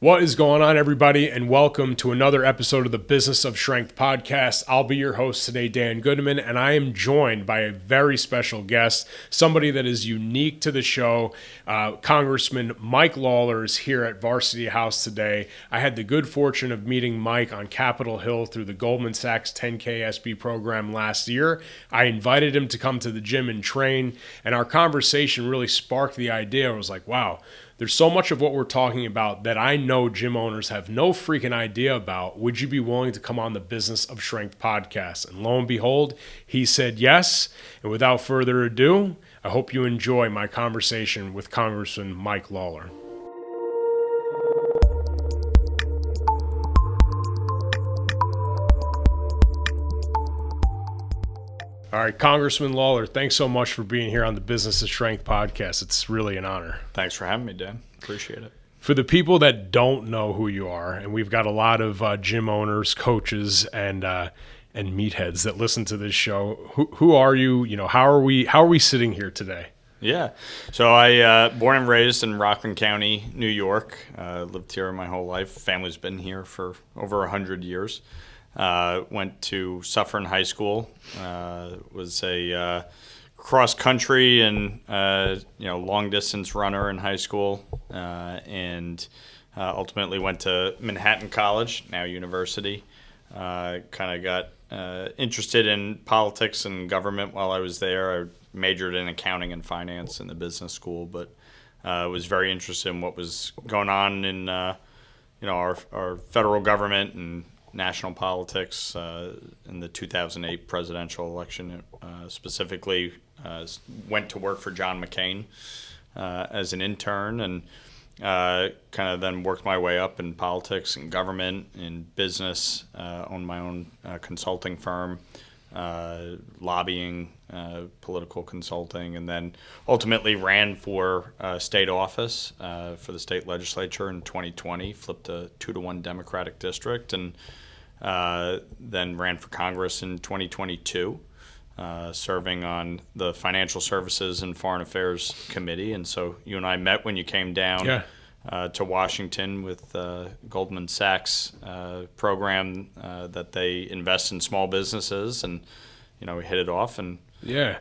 What is going on, everybody, and welcome to another episode of the Business of Strength podcast. I'll be your host today, Dan Goodman, and I am joined by a very special guest, somebody that is unique to the show. Congressman Mike Lawler is here at Varsity House today. I had the good fortune of meeting Mike on Capitol Hill through the Goldman Sachs 10K SB program last year. I invited him to come to the gym and train, and our conversation really sparked the idea. I was like, wow. There's so much of what we're talking about that I know gym owners have no freaking idea about. Would you be willing to come on the Business of Strength podcast? And lo and behold, he said yes. And without further ado, I hope you enjoy my conversation with Congressman Mike Lawler. All right, Congressman Lawler, thanks so much for being here on the Business of Strength podcast. It's really an honor. Thanks for having me, Dan. Appreciate it. For the people that don't know who you are, and we've got a lot of gym owners, coaches, and meatheads that listen to this show. Who are you? You know, how are we sitting here today? Yeah. So I born and raised in Rockland County, New York. Lived here my whole life. Family's been here for over 100 years. Went to Suffern High School. Was a cross country and long distance runner in high school, and ultimately went to Manhattan College, now university. Kind of got interested in politics and government while I was there. I majored in accounting and finance in the business school, but was very interested in what was going on in our federal government and national politics in the 2008 presidential election. Specifically, went to work for John McCain as an intern, and kind of then worked my way up in politics and government and business, owned my own consulting firm, lobbying, political consulting, and then ultimately ran for state office for the state legislature in 2020, flipped a 2-1 Democratic district, and then ran for Congress in 2022, serving on the Financial Services and Foreign Affairs Committee. And so you and I met when you came down to Washington with Goldman Sachs program that they invest in small businesses, and we hit it off and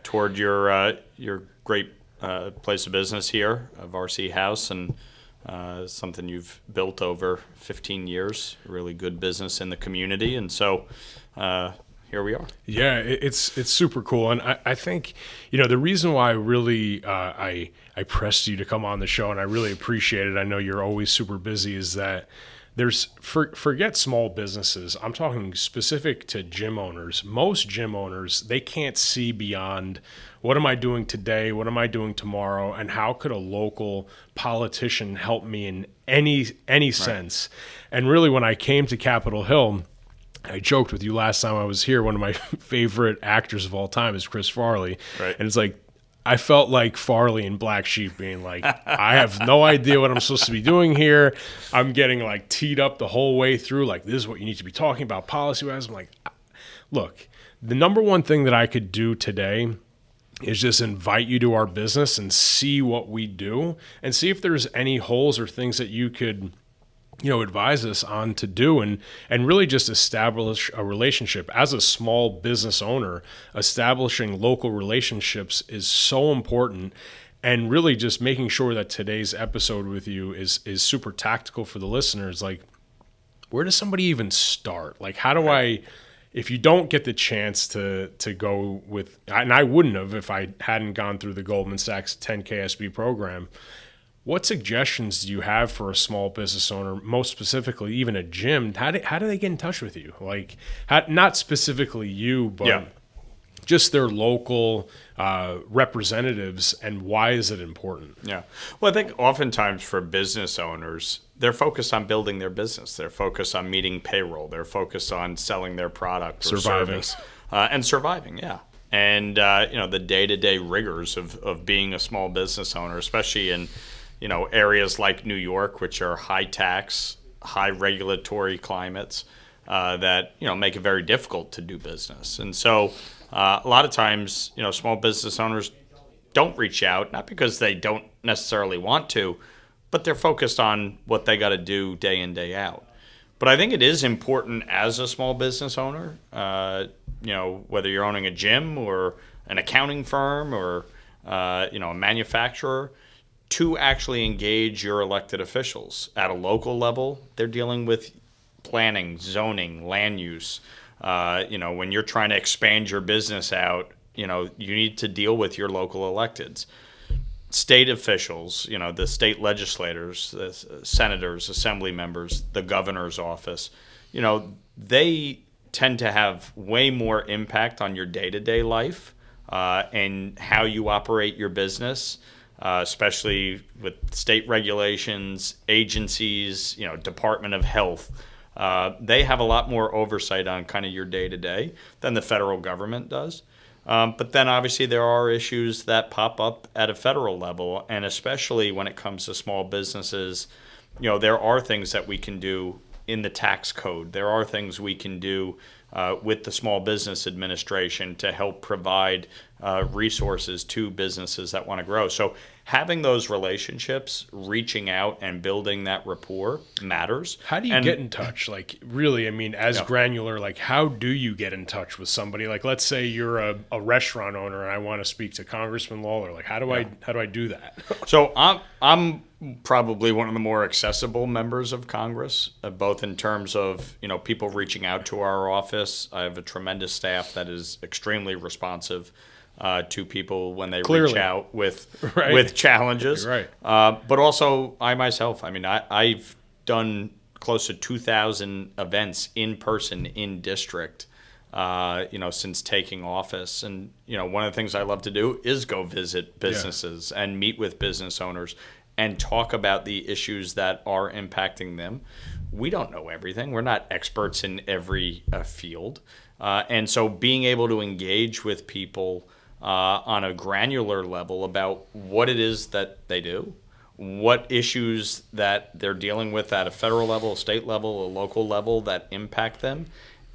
toured your great place of business here, Varsity House, and something you've built over 15 years, really good business in the community. And so here we are. Yeah, it's super cool. And I think, the reason why really I pressed you to come on the show, and I really appreciate it, I know you're always super busy, is that forget small businesses. I'm talking specific to gym owners. Most gym owners, they can't see beyond what am I doing today, what am I doing tomorrow, and how could a local politician help me in any sense. And really, when I came to Capitol Hill, I joked with you last time I was here, one of my favorite actors of all time is Chris Farley. Right. And it's like, I felt like Farley in Black Sheep, being like, I have no idea what I'm supposed to be doing here. I'm getting like teed up the whole way through. Like, this is what you need to be talking about policy-wise. I'm like, look, the number one thing that I could do today is just invite you to our business and see what we do and see if there's any holes or things that you could advise us on to do, and really just establish a relationship. As a small business owner, establishing local relationships is so important, and really just making sure that today's episode with you is super tactical for the listeners. Like, where does somebody even start? Like, how do I, if you don't get the chance to go with, and I wouldn't have if I hadn't gone through the Goldman Sachs 10K SB program, what suggestions do you have for a small business owner, most specifically even a gym? How do they get in touch with you? Like, not specifically you, but just their local representatives, and why is it important? Yeah. Well, I think oftentimes for business owners, they're focused on building their business. They're focused on meeting payroll. They're focused on selling their product or service. And surviving, yeah. And, the day-to-day rigors of being a small business owner, especially in areas like New York, which are high tax, high regulatory climates that, make it very difficult to do business. And so a lot of times, small business owners don't reach out, not because they don't necessarily want to, but they're focused on what they got to do day in, day out. But I think it is important as a small business owner, whether you're owning a gym or an accounting firm or, a manufacturer, to actually engage your elected officials. At a local level, they're dealing with planning, zoning, land use. When you're trying to expand your business out, you need to deal with your local electeds. State officials, the state legislators, the senators, assembly members, the governor's office, they tend to have way more impact on your day-to-day life and how you operate your business, especially with state regulations, agencies, Department of Health. They have a lot more oversight on kind of your day-to-day than the federal government does. But then obviously there are issues that pop up at a federal level, and especially when it comes to small businesses, there are things that we can do in the tax code. There are things we can do with the Small Business Administration to help provide resources to businesses that want to grow. So having those relationships, reaching out and building that rapport matters. How do you get in touch? Like, really, I mean, as granular, like, how do you get in touch with somebody? Like, let's say you're a restaurant owner and I want to speak to Congressman Lawler. Like, how do I do that? So I'm probably one of the more accessible members of Congress, both in terms of, people reaching out to our office. I have a tremendous staff that is extremely responsive to people when they reach out with challenges. Right. But also I myself, I mean, I've done close to 2,000 events in person in district, since taking office. And, one of the things I love to do is go visit businesses and meet with business owners and talk about the issues that are impacting them. We don't know everything. We're not experts in every field. And so being able to engage with people on a granular level about what it is that they do, what issues that they're dealing with at a federal level, a state level, a local level that impact them,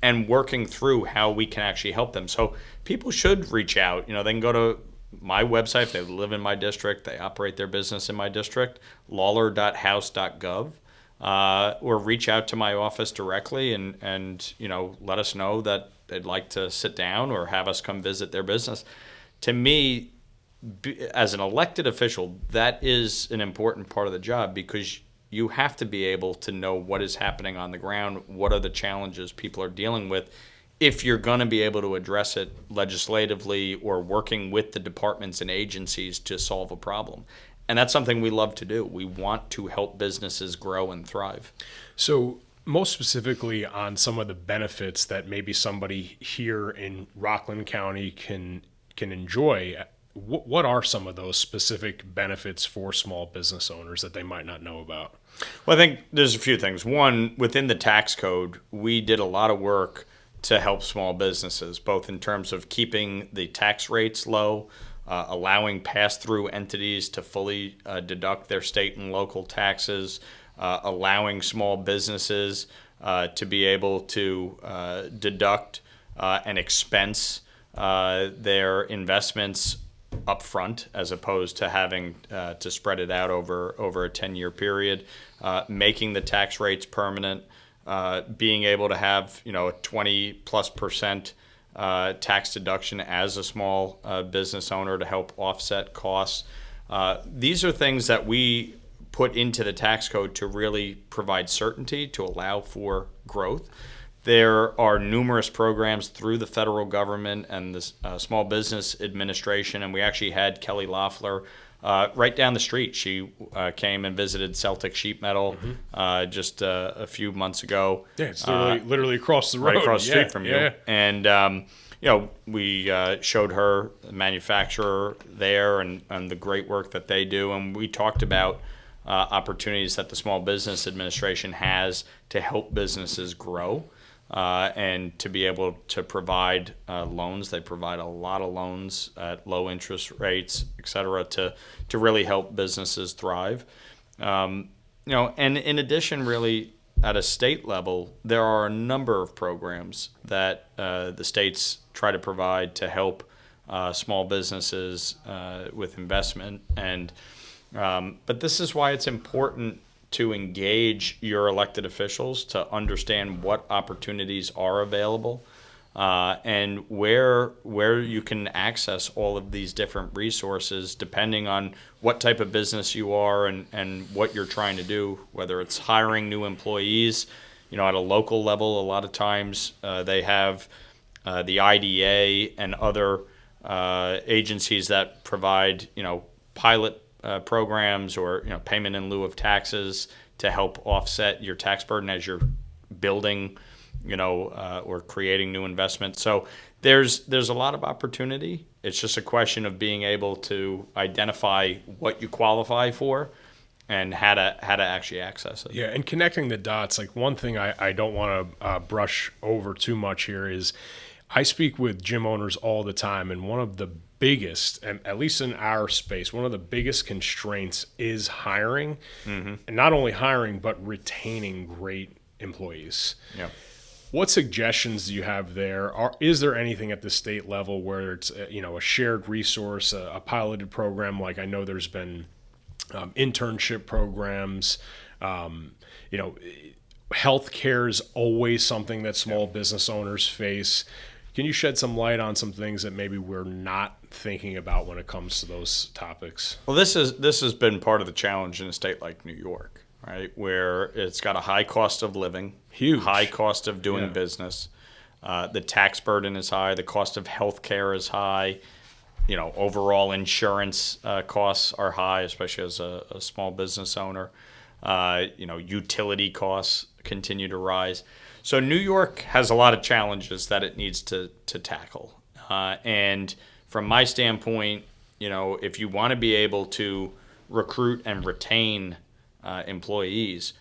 and working through how we can actually help them. So people should reach out. They can go to my website if they live in my district, they operate their business in my district, lawler.house.gov, or reach out to my office directly and let us know that they'd like to sit down or have us come visit their business. To me, as an elected official, that is an important part of the job, because you have to be able to know what is happening on the ground, what are the challenges people are dealing with, if you're going to be able to address it legislatively or working with the departments and agencies to solve a problem. And that's something we love to do. We want to help businesses grow and thrive. So most specifically on some of the benefits that maybe somebody here in Rockland County can enjoy, what are some of those specific benefits for small business owners that they might not know about? Well, I think there's a few things. One, within the tax code, we did a lot of work to help small businesses, both in terms of keeping the tax rates low, allowing pass-through entities to fully deduct their state and local taxes, allowing small businesses to be able to deduct and expense their investments upfront, as opposed to having to spread it out over a 10-year period, making the tax rates permanent, being able to have a 20+% tax deduction as a small business owner to help offset costs. These are things that we put into the tax code to really provide certainty, to allow for growth. There are numerous programs through the federal government and the Small Business Administration, and we actually had Kelly Loeffler right down the street. She came and visited Celtic Sheet Metal just a few months ago. Yeah, it's literally across the road. Right across the street from you. And, we showed her the manufacturer there and the great work that they do, and we talked about opportunities that the Small Business Administration has to help businesses grow. And to be able to provide loans. They provide a lot of loans at low interest rates, et cetera, to really help businesses thrive. And in addition, really, at a state level, there are a number of programs that the states try to provide to help small businesses with investment. And But this is why it's important to engage your elected officials to understand what opportunities are available, and where you can access all of these different resources depending on what type of business you are and what you're trying to do, whether it's hiring new employees. At a local level, a lot of times they have the IDA and other agencies that provide, pilot programs or payment in lieu of taxes to help offset your tax burden as you're building, or creating new investments. So there's a lot of opportunity. It's just a question of being able to identify what you qualify for and how to actually access it. Yeah, and connecting the dots, like one thing I don't want to brush over too much here is I speak with gym owners all the time, and one of the biggest, and at least in our space, one of the biggest constraints is hiring, and not only hiring, but retaining great employees. Yeah. What suggestions do you have there? Is there anything at the state level where it's a shared resource, a piloted program? Like I know there's been internship programs. Healthcare is always something that small business owners face. Can you shed some light on some things that maybe we're not thinking about when it comes to those topics? Well, this has been part of the challenge in a state like New York, right, where it's got a high cost of living, Huge. high cost of doing business. The tax burden is high. The cost of health care is high. Overall insurance costs are high, especially as a small business owner. Utility costs continue to rise. So New York has a lot of challenges that it needs to tackle. And from my standpoint, if you want to be able to recruit and retain employees,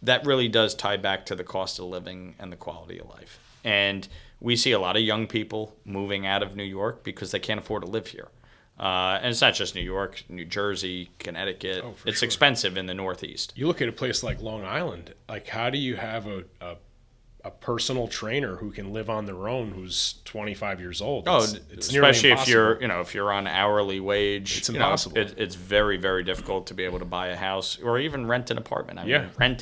that really does tie back to the cost of living and the quality of life. And we see a lot of young people moving out of New York because they can't afford to live here. And it's not just New York, New Jersey, Connecticut. It's expensive in the Northeast. You look at a place like Long Island, like how do you have a personal trainer who can live on their own who's 25 years old? It's especially if you're on hourly wage. It's impossible. It's very, very difficult to be able to buy a house or even rent an apartment. I mean,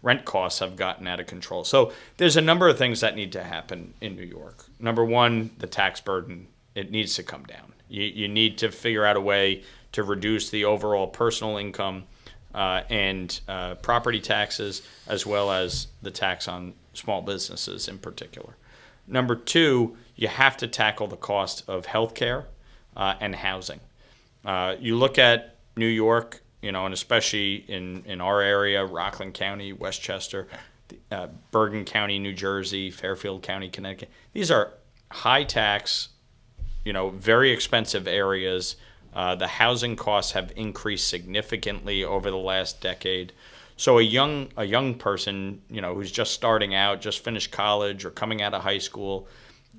rent costs have gotten out of control. So there's a number of things that need to happen in New York. Number one, the tax burden, it needs to come down. You need to figure out a way to reduce the overall personal income and property taxes, as well as the tax on small businesses in particular. Number two, you have to tackle the cost of healthcare and housing. You look at New York, and especially in our area, Rockland County, Westchester, Bergen County, New Jersey, Fairfield County, Connecticut. These are high tax, very expensive areas. The housing costs have increased significantly over the last decade. So a young person, who's just starting out, just finished college or coming out of high school,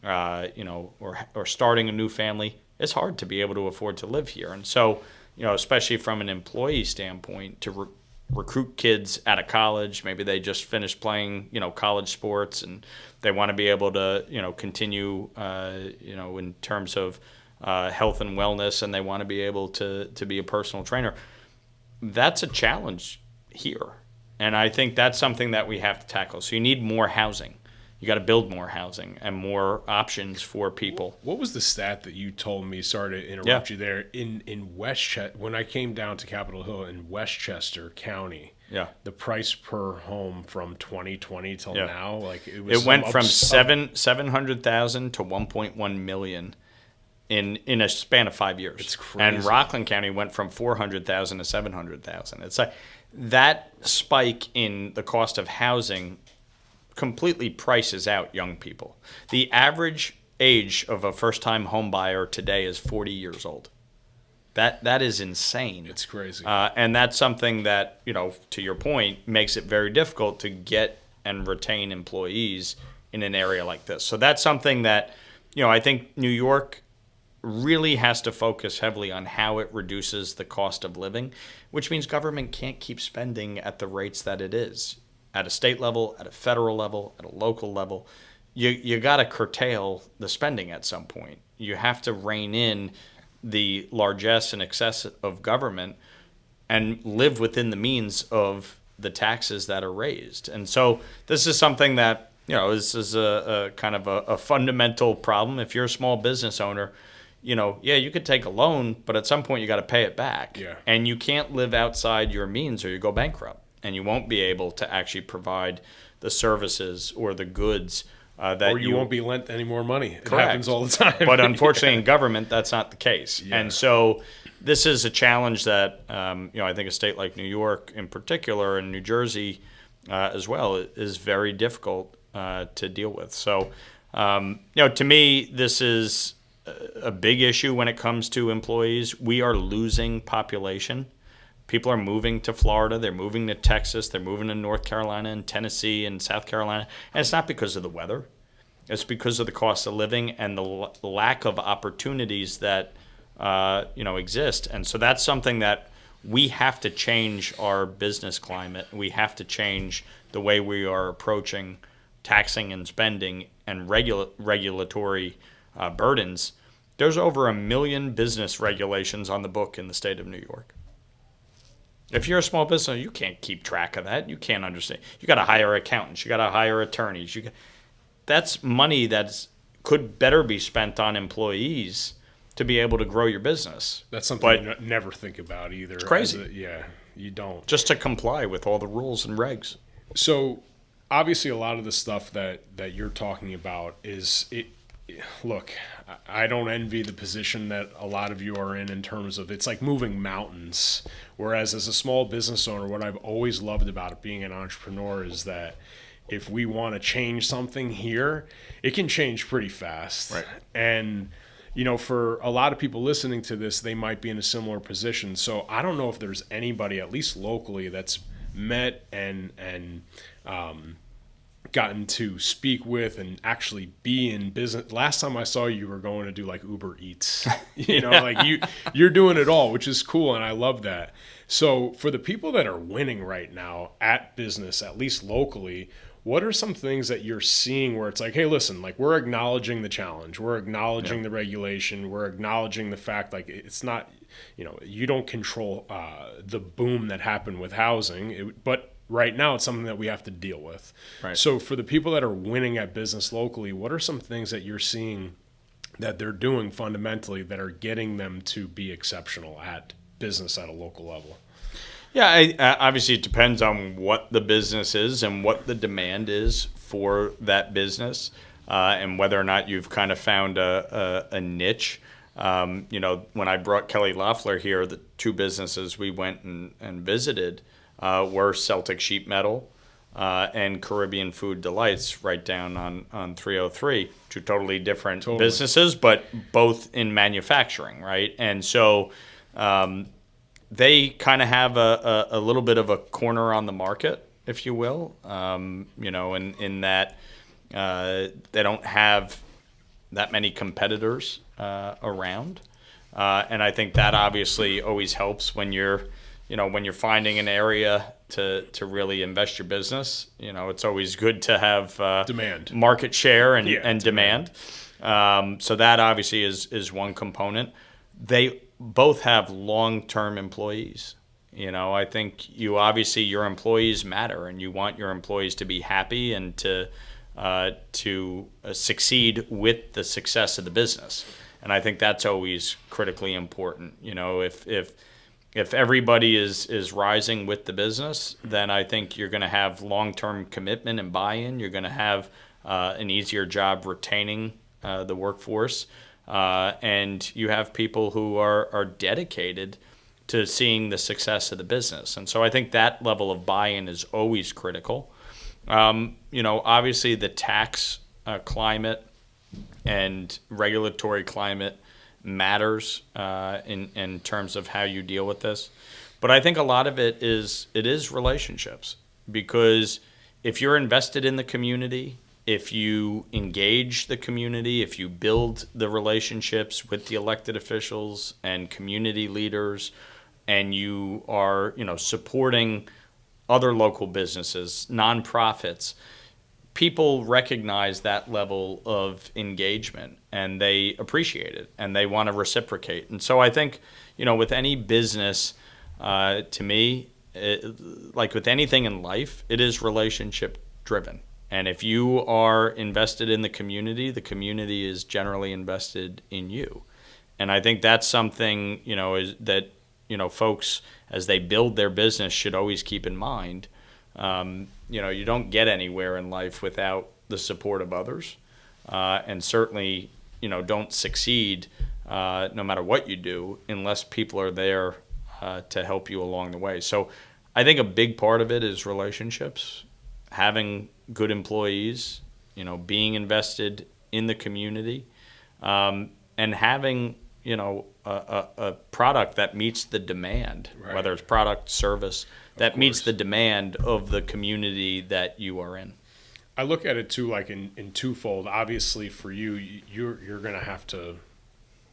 or starting a new family, it's hard to be able to afford to live here. And so, especially from an employee standpoint, to recruit kids out of college, maybe they just finished playing, college sports, and they want to be able to, continue, in terms of health and wellness, and they want to be able to be a personal trainer. That's a challenge here. And I think that's something that we have to tackle. So you need more housing. You got to build more housing and more options for people. What was the stat that you told me? Sorry to interrupt you there. In Westchester, when I came down to Capitol Hill in Westchester County, the price per home from 2020 till now, like it went from 700,000 to 1.1 million in a span of 5 years. It's crazy. And Rockland County went from 400,000 to 700,000. It's like that spike in the cost of housing completely prices out young people. The average age of a first-time home buyer today is 40 years old. That is insane. It's crazy. And that's something that, to your point, makes it very difficult to get and retain employees in an area like this. So that's something that, I think New York really has to focus heavily on how it reduces the cost of living, which means government can't keep spending at the rates that it is. At a state level, at a federal level, at a local level, you got to curtail the spending at some point. You have to rein in the largesse and excess of government and live within the means of the taxes that are raised. And so this is something that, this is a kind of a fundamental problem. If you're a small business owner, you could take a loan, but at some point you got to pay it back. Yeah. And you can't live outside your means or you go bankrupt. And you won't be able to actually provide the services or the goods or you won't be lent any more money. It Correct. happens all the time. But unfortunately, in government, that's not the case. Yeah. And so this is a challenge that, I think a state like New York in particular and New Jersey as well is very difficult to deal with. So, to me, this is a big issue when it comes to employees. We are losing population. People are moving to Florida. They're moving to Texas. They're moving to North Carolina and Tennessee and South Carolina. And it's not because of the weather. It's because of the cost of living and the lack of opportunities that exist. And so that's something that we have to change our business climate. We have to change the way we are approaching taxing and spending and regulatory burdens. There's over 1 million business regulations on the book in the state of New York. If you're a small business, you can't keep track of that. You can't understand. You got to hire accountants. You got to hire attorneys. That's money that could better be spent on employees to be able to grow your business. That's something you never think about either. It's crazy. You don't. Just to comply with all the rules and regs. So, obviously, a lot of the stuff that you're talking about is it. Look, I don't envy the position that a lot of you are in terms of it's like moving mountains. Whereas as a small business owner, what I've always loved about it being an entrepreneur is that if we want to change something here, it can change pretty fast. Right. And, for a lot of people listening to this, they might be in a similar position. So I don't know if there's anybody, at least locally, that's met and gotten to speak with and actually be in business. Last time I saw you were going to do like Uber Eats, you're doing it all, which is cool. And I love that. So for the people that are winning right now at business, at least locally, what are some things that you're seeing where it's like, hey, listen, like we're acknowledging the challenge. We're acknowledging the regulation. We're acknowledging the fact like it's not, you don't control the boom that happened with housing, but right now it's something that we have to deal with. Right. So for the people that are winning at business locally, what are some things that you're seeing that they're doing fundamentally that are getting them to be exceptional at business at a local level? Yeah, obviously it depends on what the business is and what the demand is for that business and whether or not you've kind of found a niche. When I brought Kelly Loeffler here, the two businesses we went and visited were Celtic Sheet Metal and Caribbean Food Delights right down on 303. Two totally different businesses, but both in manufacturing, right? And so they kind of have a little bit of a corner on the market, if you will, in that they don't have that many competitors around. And I think that obviously always helps when you're finding an area to really invest your business. It's always good to have demand, market share and demand. So that obviously is one component. They both have long-term employees. I think your employees matter, and you want your employees to be happy and to succeed with the success of the business. And I think that's always critically important. If everybody is rising with the business, then I think you're going to have long-term commitment and buy-in. You're going to have an easier job retaining the workforce. And you have people who are dedicated to seeing the success of the business. And so I think that level of buy-in is always critical. Obviously the tax climate and regulatory climate matters in terms of how you deal with this. But I think a lot of it is relationships, because if you're invested in the community, if you engage the community, if you build the relationships with the elected officials and community leaders, and you are, supporting other local businesses, nonprofits, people recognize that level of engagement and they appreciate it and they want to reciprocate. And so I think, with any business, to me, like with anything in life, it is relationship driven. And if you are invested in the community is generally invested in you. And I think that's something, is that, folks, as they build their business, should always keep in mind. You don't get anywhere in life without the support of others. And certainly, don't succeed no matter what you do unless people are there to help you along the way. So I think a big part of it is relationships, having good employees, being invested in the community, and having, a product that meets the demand, right, whether it's product, service, that meets the demand of the community that you are in. I look at it too, like in twofold. Obviously, for you, you're going to have to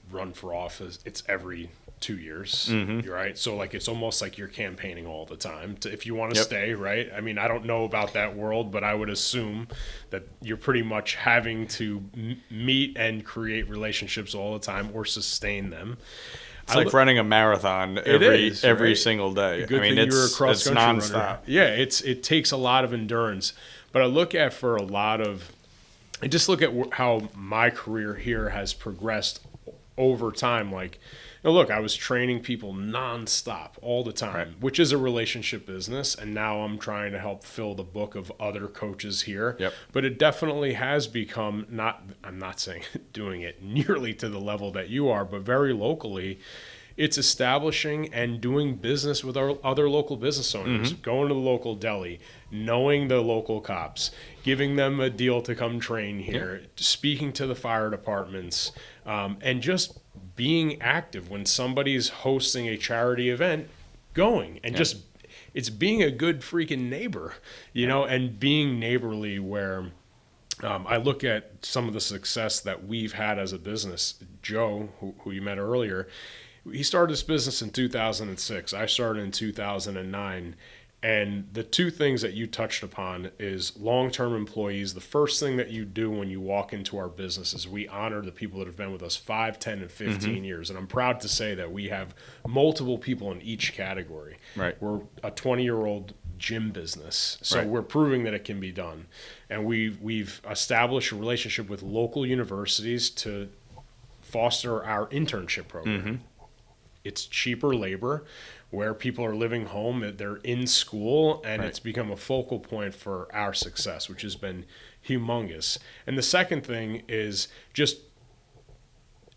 run for office. It's every 2 years, right? So like it's almost like you're campaigning all the time if you want to stay, right? I mean, I don't know about that world, but I would assume that you're pretty much having to meet and create relationships all the time or sustain them. It's like running a marathon every single day. Good thing you're a cross-country runner. Yeah, it takes a lot of endurance. But I look at I just look at how my career here has progressed over time. Like, look, I was training people nonstop all the time, right, which is a relationship business. And now I'm trying to help fill the book of other coaches here. Yep. But it definitely has become I'm not saying doing it nearly to the level that you are, but very locally, it's establishing and doing business with our other local business owners, going to the local deli, knowing the local cops, giving them a deal to come train here, speaking to the fire departments, and just being active when somebody's hosting a charity event, going and just it's being a good freaking neighbor, and being neighborly where I look at some of the success that we've had as a business. Joe, who you met earlier, he started his business in 2006. I started in 2009. And the two things that you touched upon is long-term employees. The first thing that you do when you walk into our business is we honor the people that have been with us 5, 10, and 15 years. And I'm proud to say that we have multiple people in each category. Right. We're a 20-year-old gym business. So we're proving that it can be done. And we've established a relationship with local universities to foster our internship program. It's cheaper labor where people are living home, they're in school, and it's become a focal point for our success, which has been humongous. And the second thing is just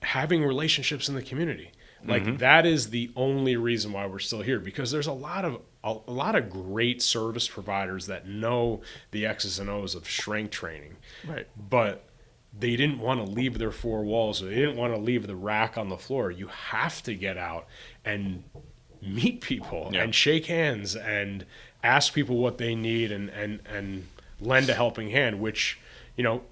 having relationships in the community. Like that is the only reason why we're still here, because there's a lot of great service providers that know the X's and O's of strength training. Right. But they didn't want to leave their four walls, or they didn't want to leave the rack on the floor. You have to get out and meet people and shake hands and ask people what they need and lend a helping hand, which,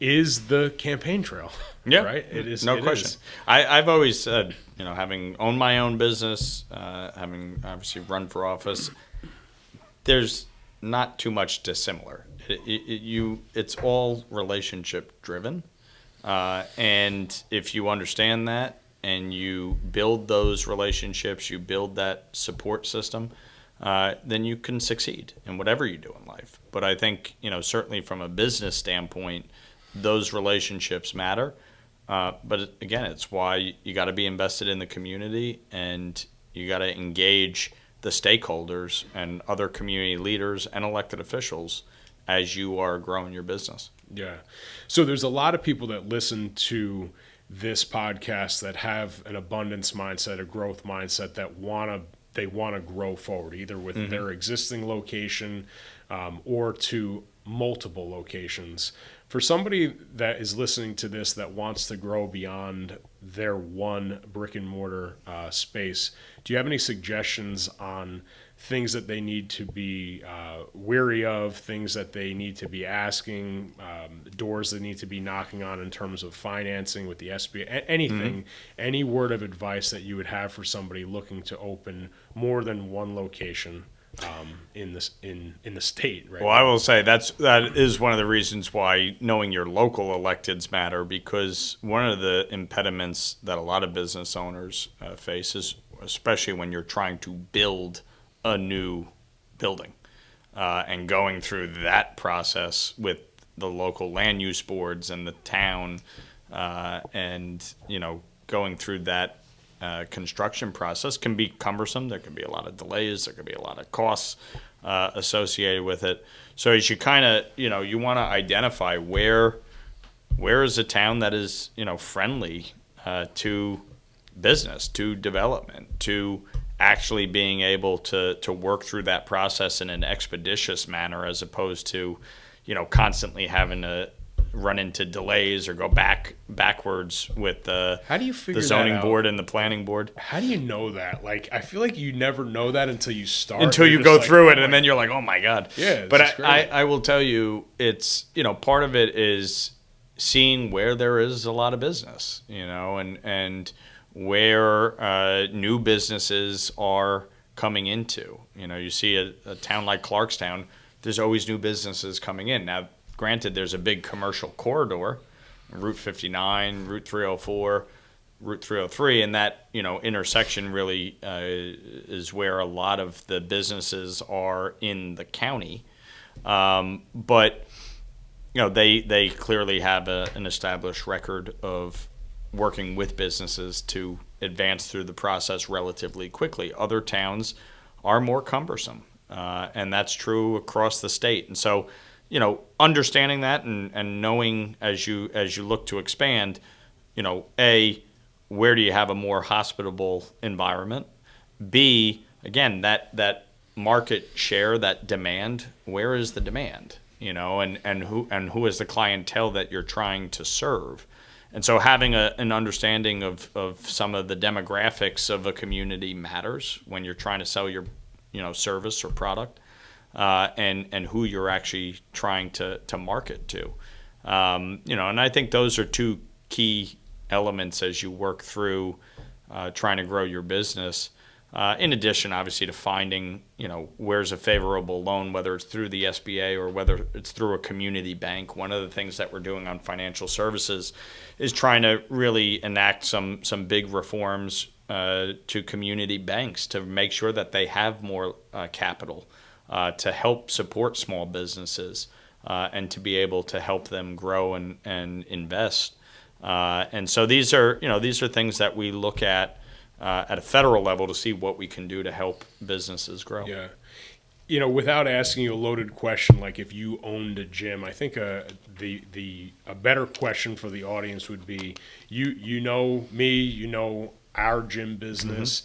is the campaign trail. Yeah. Right? It is. No question. I've always said, having owned my own business, having obviously run for office, there's not too much dissimilar. It's all relationship driven. And if you understand that and you build those relationships, you build that support system, then you can succeed in whatever you do in life. But I think, certainly from a business standpoint, those relationships matter. But again, it's why you got to be invested in the community, and you got to engage the stakeholders and other community leaders and elected officials as you are growing your business. Yeah. So there's a lot of people that listen to this podcast that have an abundance mindset, a growth mindset, that they want to grow forward, either with their existing location or to multiple locations. For somebody that is listening to this that wants to grow beyond their one brick and mortar space, do you have any suggestions on things that they need to be wary of, things that they need to be asking, doors they need to be knocking on in terms of financing with the SBA, anything, any word of advice that you would have for somebody looking to open more than one location in the state, right? Well, I will say that is one of the reasons why knowing your local electeds matter, because one of the impediments that a lot of business owners face is especially when you're trying to build a new building. And going through that process with the local land use boards and the town, and going through that construction process can be cumbersome. There can be a lot of delays. There can be a lot of costs associated with it. So as you kind of you want to identify where is a town that is friendly to business, to development, to actually being able to work through that process in an expeditious manner, as opposed to, constantly having to run into delays or go backwards with the zoning board and the planning board. How do you know that? Like, I feel like you never know that until you start. Until you go through it, and then you're like, oh my God. Yeah. But I will tell you, it's, part of it is seeing where there is a lot of business, and where new businesses are coming into. You see a town like Clarkstown, there's always new businesses coming in. Now, granted, there's a big commercial corridor, Route 59, Route 304, Route 303, and that intersection really is where a lot of the businesses are in the county. But they clearly have an established record of working with businesses to advance through the process relatively quickly. Other towns are more cumbersome, and that's true across the state. And so, understanding that and knowing as you look to expand, A, where do you have a more hospitable environment? B, again, that market share, that demand, where is the demand? And who is the clientele that you're trying to serve? And so having an understanding of some of the demographics of a community matters when you're trying to sell your service or product, and who you're actually trying to market to. And I think those are two key elements as you work through trying to grow your business. In addition, obviously, to finding, where's a favorable loan, whether it's through the SBA or whether it's through a community bank. One of the things that we're doing on financial services is trying to really enact some big reforms to community banks to make sure that they have more capital to help support small businesses and to be able to help them grow and invest. And so these are things that we look at a federal level to see what we can do to help businesses grow. Yeah. Without asking you a loaded question, like if you owned a gym, I think a better question for the audience would be, you know me, our gym business,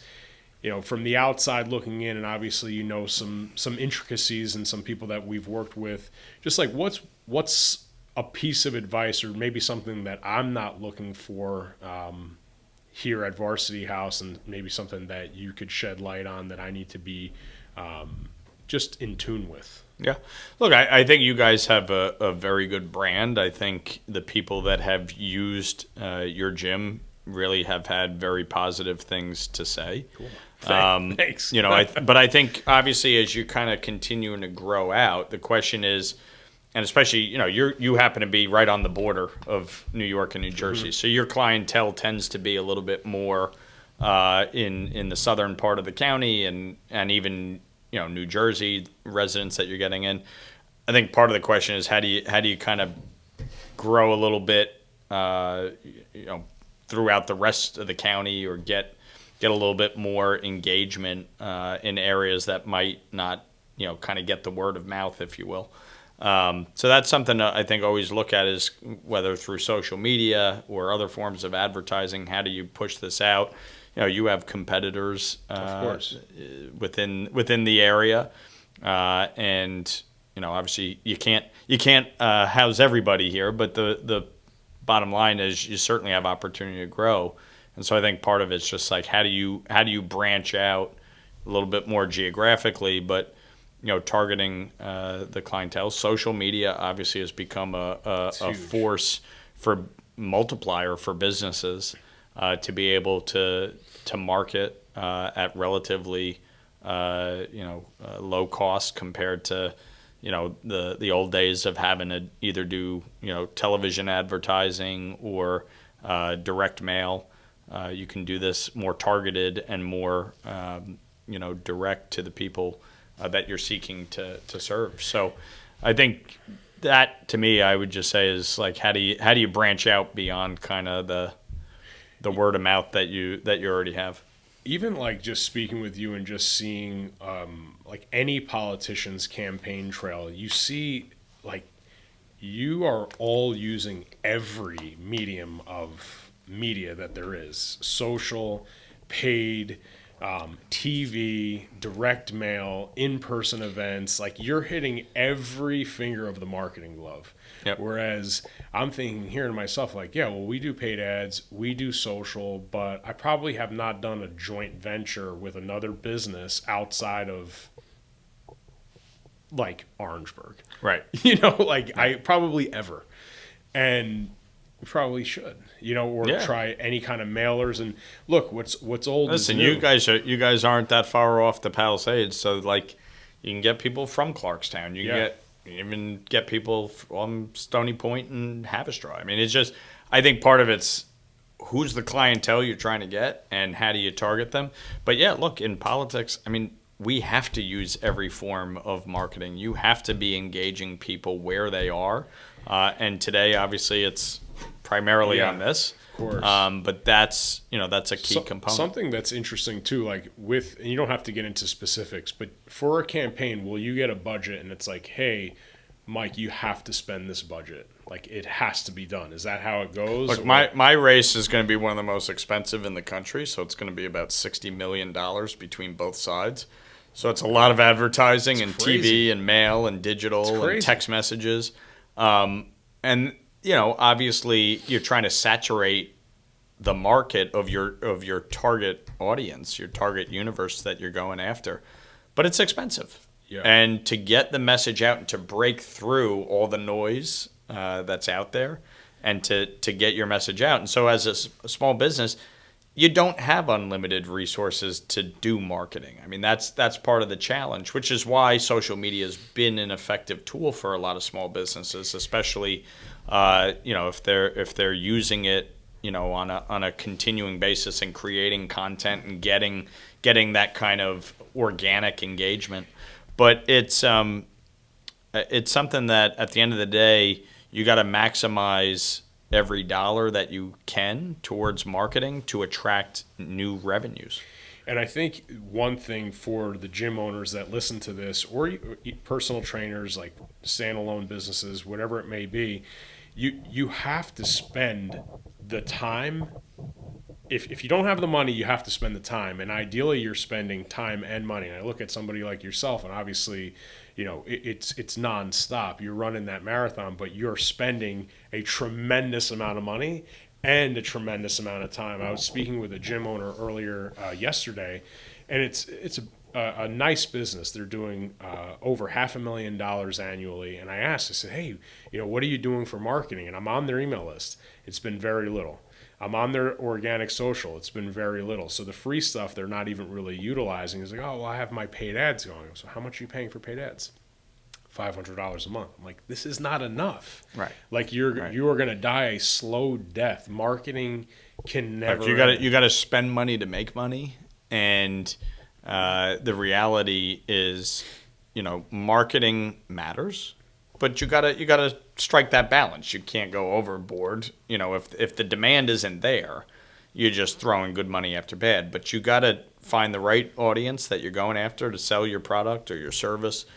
from the outside looking in, and obviously some intricacies and some people that we've worked with. Just like what's a piece of advice or maybe something that I'm not looking for here at Varsity House, and maybe something that you could shed light on that I need to be just in tune with? Yeah. Look, I think you guys have a very good brand. I think the people that have used your gym really have had very positive things to say. Cool. Thanks. But I think obviously as you kind of continuing to grow out, the question is, and especially, you happen to be right on the border of New York and New Jersey. Mm-hmm. So your clientele tends to be a little bit more in the southern part of the county and even, New Jersey residents that you're getting in. I think part of the question is how do you kind of grow a little bit, throughout the rest of the county, or get a little bit more engagement in areas that might not, kind of get the word of mouth, if you will. So that's something that I think always look at, is whether through social media or other forms of advertising, how do you push this out? You have competitors of course within the area, and obviously you can't house everybody here, but the bottom line is you certainly have opportunity to grow. And so I think part of it's just like how do you branch out a little bit more geographically, but targeting the clientele. Social media obviously has become a force for multiplier for businesses to be able to market at relatively low cost compared to the old days of having to either do television advertising or direct mail. You can do this more targeted and more, direct to the people that you're seeking to serve. So I think that, to me, I would just say is like, how do you branch out beyond kind of the word of mouth that you already have? Even like just speaking with you and just seeing like any politician's campaign trail, you see like you are all using every medium of media that there is: social, paid, TV, direct mail, in-person events. Like you're hitting every finger of the marketing glove. Yep. Whereas I'm thinking here to myself, like, yeah, well, we do paid ads, we do social, but I probably have not done a joint venture with another business outside of like Orangeburg. Right. Like I probably ever. And probably should, or try any kind of mailers. And look, what's old Listen, is new. you guys aren't that far off the Palisades, so like you can get people from Clarkstown. You can even get people from Stony Point and Haverstraw. I mean, it's just, I think part of it's who's the clientele you're trying to get and how do you target them. But yeah, look, in politics, I mean, we have to use every form of marketing. You have to be engaging people where they are. And today, obviously, it's primarily on this. Of course. But that's a key component. Something that's interesting too, like and you don't have to get into specifics, but for a campaign, will you get a budget and it's like, hey, Mike, you have to spend this budget. Like it has to be done. Is that how it goes? Look, my race is going to be one of the most expensive in the country, so it's going to be about $60 million between both sides. So it's a lot of advertising and TV and mail and digital and text messages. And obviously you're trying to saturate the market of your target audience, your target universe that you're going after. But it's expensive. Yeah. And to get the message out and to break through all the noise that's out there and to get your message out. And so as a small business, you don't have unlimited resources to do marketing. I mean, that's part of the challenge, which is why social media has been an effective tool for a lot of small businesses, especially if they're using it on a continuing basis and creating content and getting that kind of organic engagement. But it's something that at the end of the day you got to maximize every dollar that you can towards marketing to attract new revenues. And I think one thing for the gym owners that listen to this, or personal trainers, like standalone businesses, whatever it may be, you have to spend the time. If you don't have the money, you have to spend the time. And ideally, you're spending time and money. And I look at somebody like yourself, and obviously, it's nonstop. You're running that marathon, but you're spending a tremendous amount of money and a tremendous amount of time. I was speaking with a gym owner earlier yesterday, and it's a nice business. They're doing over $500,000 annually. And I asked, I said, hey, what are you doing for marketing? And I'm on their email list. It's been very little. I'm on their organic social. It's been very little. So the free stuff they're not even really utilizing. Is like, oh, well, I have my paid ads going. So how much are you paying for paid ads? $500 a month. I'm like, this is not enough. Right. Like you are going to die a slow death. Marketing can never. You got to spend money to make money, and the reality is, marketing matters. But you gotta strike that balance. You can't go overboard. If the demand isn't there, you're just throwing good money after bad. But you gotta find the right audience that you're going after to sell your product or your service.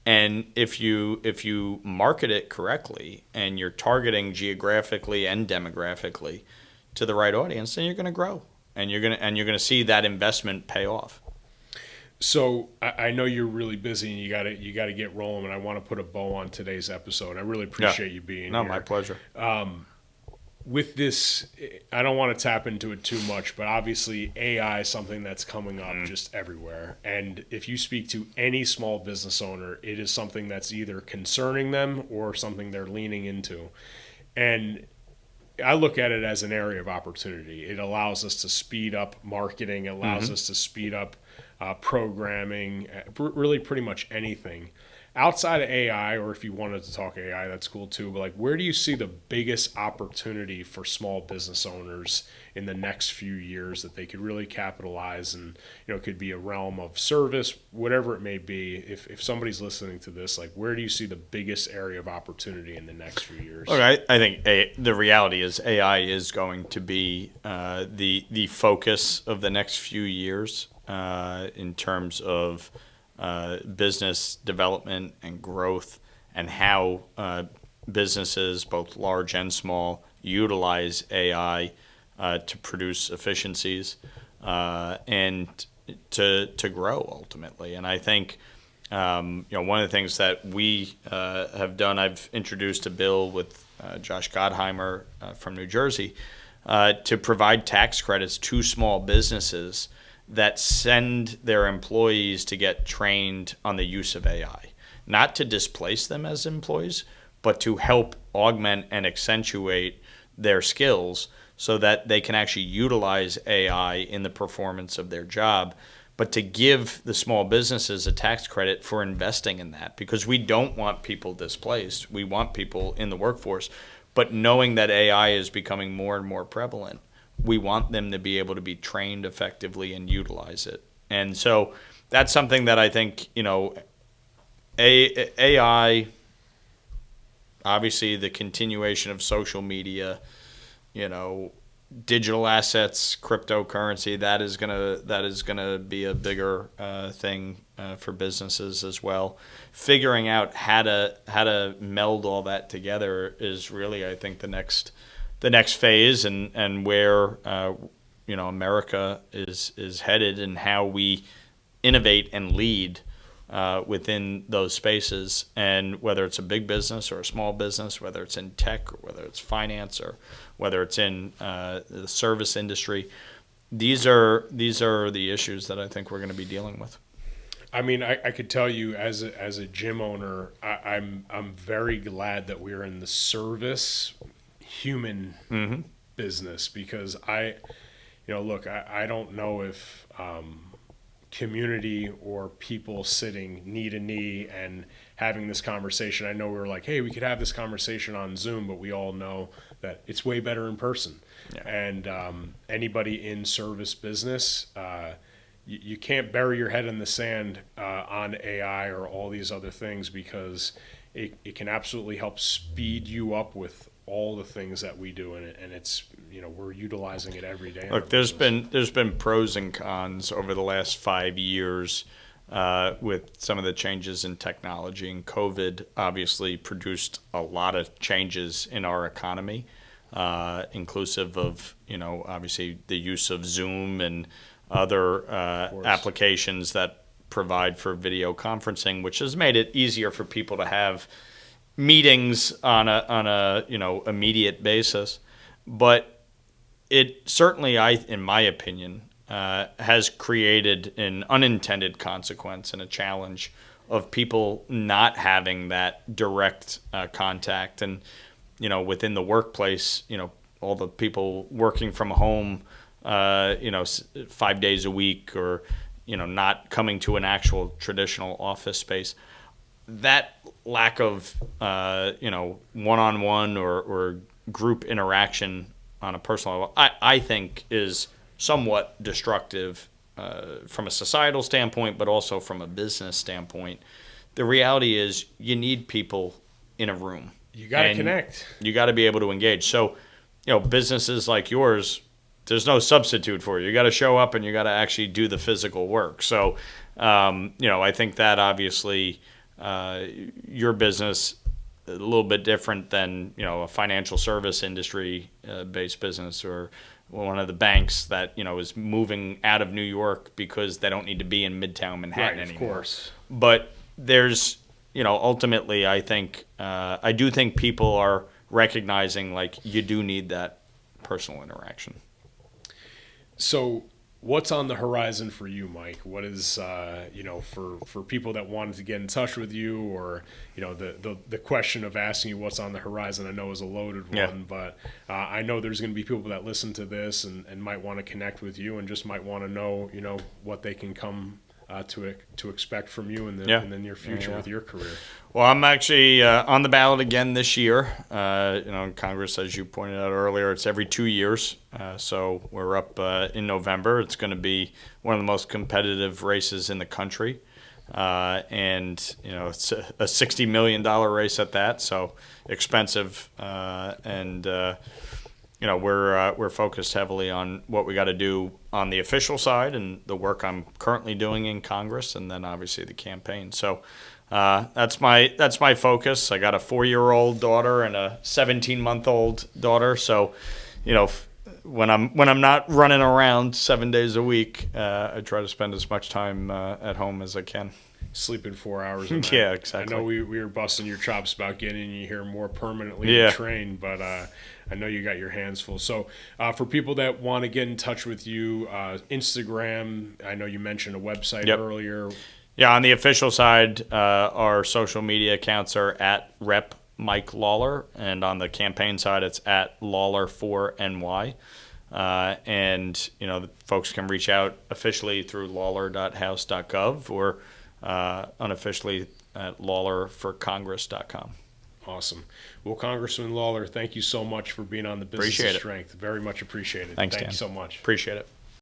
And if you market it correctly and you're targeting geographically and demographically to the right audience, then you're gonna grow and you're gonna see that investment pay off. So I know you're really busy and you gotta get rolling, and I want to put a bow on today's episode. I really appreciate you being here. No, my pleasure. With this, I don't want to tap into it too much, but obviously AI is something that's coming up just everywhere. And if you speak to any small business owner, it is something that's either concerning them or something they're leaning into. And I look at it as an area of opportunity. It allows us to speed up marketing. It allows us to speed up programming, really pretty much anything. outside of AI, or if you wanted to talk AI, that's cool too. But like, where do you see the biggest opportunity for small business owners in the next few years that they could really capitalize? And it could be a realm of service, whatever it may be. If somebody's listening to this, like, where do you see the biggest area of opportunity in the next few years? Look, I think the reality is AI is going to be the focus of the next few years in terms of business development and growth, and how businesses, both large and small, utilize AI to produce efficiencies and to grow ultimately. And I think one of the things that we have done, I've introduced a bill with Josh Gottheimer from New Jersey to provide tax credits to small businesses that send their employees to get trained on the use of AI, not to displace them as employees, but to help augment and accentuate their skills so that they can actually utilize AI in the performance of their job, but to give the small businesses a tax credit for investing in that, because we don't want people displaced. We want people in the workforce, but knowing that AI is becoming more and more prevalent, we want them to be able to be trained effectively and utilize it. And so that's something that I think, AI, obviously the continuation of social media, digital assets, cryptocurrency, that is gonna be a bigger thing for businesses as well. Figuring out how to meld all that together is really, I think, the next phase, and where America is headed, and how we innovate and lead within those spaces. And whether it's a big business or a small business, whether it's in tech or whether it's finance or whether it's in the service industry, these are the issues that I think we're going to be dealing with. I mean, I could tell you as a gym owner, I'm very glad that we're in the service human business, because I don't know if community or people sitting knee to knee and having this conversation. I know we were like, hey, we could have this conversation on Zoom, but we all know that it's way better in person. Yeah. And anybody in service business, you can't bury your head in the sand on AI or all these other things, because it can absolutely help speed you up with all the things that we do in it, and it's we're utilizing it every day. Look, there's been pros and cons over the last 5 years with some of the changes in technology, and COVID obviously produced a lot of changes in our economy, inclusive of obviously the use of Zoom and other applications that provide for video conferencing, which has made it easier for people to have meetings on a immediate basis. But it certainly, in my opinion, has created an unintended consequence and a challenge of people not having that direct contact. And within the workplace, all the people working from home 5 days a week, or not coming to an actual traditional office space, that lack of one-on-one or group interaction on a personal level, I think is somewhat destructive from a societal standpoint, but also from a business standpoint. The reality is you need people in a room. You got to connect. You got to be able to engage. So, businesses like yours, there's no substitute for you. You got to show up and you got to actually do the physical work. So, I think that obviously your business a little bit different than a financial service industry based business, or one of the banks that is moving out of New York because they don't need to be in Midtown Manhattan anymore. Of course. But there's ultimately, I think I do think people are recognizing like you do need that personal interaction. So what's on the horizon for you, Mike? What is, for people that wanted to get in touch with you, or, the question of asking you what's on the horizon, I know is a loaded one, but I know there's going to be people that listen to this and might want to connect with you and just might want to know, what they can come to expect from you in the near future with your career? Well, I'm actually on the ballot again this year. In Congress, as you pointed out earlier, it's every 2 years. So we're up in November. It's going to be one of the most competitive races in the country. And it's a $60 million race at that, so expensive. We're focused heavily on what we got to do on the official side and the work I'm currently doing in Congress, and then obviously the campaign. So that's my focus. I got a 4-year-old daughter and a 17-month-old daughter. So, when I'm not running around 7 days a week, I try to spend as much time at home as I can. Sleeping 4 hours a night. Yeah, exactly. I know we were busting your chops about getting you here more permanently trained, but I know you got your hands full. So for people that want to get in touch with you, Instagram, I know you mentioned a website earlier. Yeah, on the official side, our social media accounts are at Rep Mike Lawler, and on the campaign side, it's at Lawler4NY. Folks can reach out officially through lawler.house.gov or unofficially at lawlerforcongress.com. Awesome. Well, Congressman Lawler, thank you so much for being on the Business of Strength. Very much appreciated. Thanks, Thank Dan. you so much. Appreciate it.